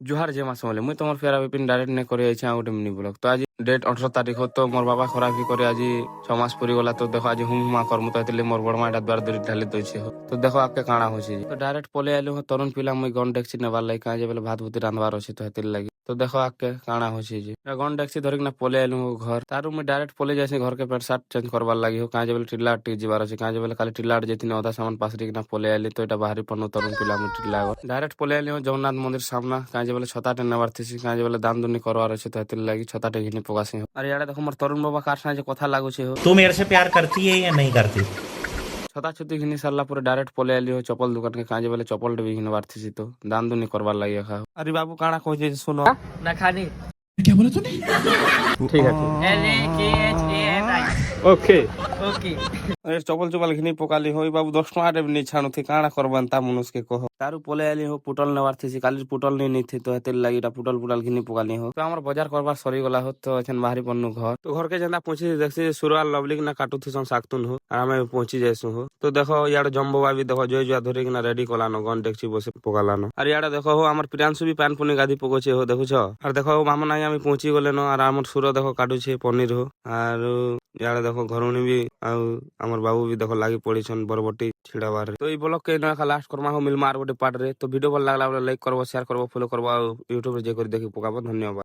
जुहार जे मासमले मुई तुमर फेरा बिपिन डायरेक्ट ने करे आइछे आ गोटे मिनी ब्लॉग तो आज डेट 18 तारीख हो तो मोर बाबा खराब ही करे आज 6 मास पूरी गला तो देखो आज हुमा करमु तो हेतले मोर बड़मा एटा द्वार दरी ढाली दइछे हो तो देखो आके काଣା होछि तो डायरेक्ट पले आइलो हो तरुण पिला मुई गन डेक्सी नेबार लागि का जे बेले भात भूति रांधवार अछि तो हेतले लागि तो देखो आके काଣା होछि जे गन डेक्सी धरिक ना पले आइलो हो घर तारु मुई डायरेक्ट पले जाइसे घर के पेंट शर्ट चेंज करबार लागि हो का जे बेले टिल्ला टी जिबार अछि का जे बेले खाली टिल्ला जेतिन आधा सामान पासरी ना पले आइले तो एटा बाहरी पन्नु तरुण पिला मुई टिल्ला डायरेक्ट पले आइलो जगन्नाथ मंदिर सामना का जे बेले छताटे नेबार थिसी का जे बेले दान दुनी करवार अछि तो हेतले लागि छताटे घिनि पकासी हो अरे याडा देखो मोर तरुण बाबा कार साथे कथा लागुछे हो तू मेरे से प्यार करती है या नहीं करती? छता छुती घिनी सारला पूरे डायरेक्ट पले आइली हो चप्पल दुकान के काजे बेले चप्पल भी घिनबार थिसी तो दान दुनी करवार लागि खा अरे बाबू काଣା कहै सुनो ना खानी क्या बोला तूने? ठीक है LAKHANI ओके ओके अरे चप्पल चप्पल घिनी पकाली हो बाबू 10 टका रे नहीं छानु थे काଣା करबन ता मनुष्य के कहो तारु पले आइली हो पुटल नेबार थिसी काली पुटल नहीं थे तो हेते लागि ता पुटल घिनी पकाली हो तो हमर बाजार करबार सरी गला हो तो एछन बाहरी पन्नु घर तो घर के जंदा पहुंची देखसी सुरवाल लवली ना काटू थिसन साक्तुन हो आ हमें पहुंची जाइसु हो तो देखो यार जम्बो भी देखो जय जुआ धरे ना रेडी कलानो गन डेक्सी बसे पकालानो अरे यार देखो हो हमर प्रियांशु भी पान पुनी गाधी पकोचे हो देखुछ और देखो मामा नाई आमी पहुंची गले न और हमर सुर देखो काटुछे पनीर हो और यार देखो घरुनी भी आ हमर बाबू भी देखो लागी पड़ीछन बरबटी छिड़ाबार तो ई ब्लॉग के ना लास्ट करमा हो मिल मार गोटे पार्ट रे तो वीडियो भल लागला लाइक करबो शेयर करबो फॉलो करबो YouTube रे जे कर देखि पकाबो धन्यवाद।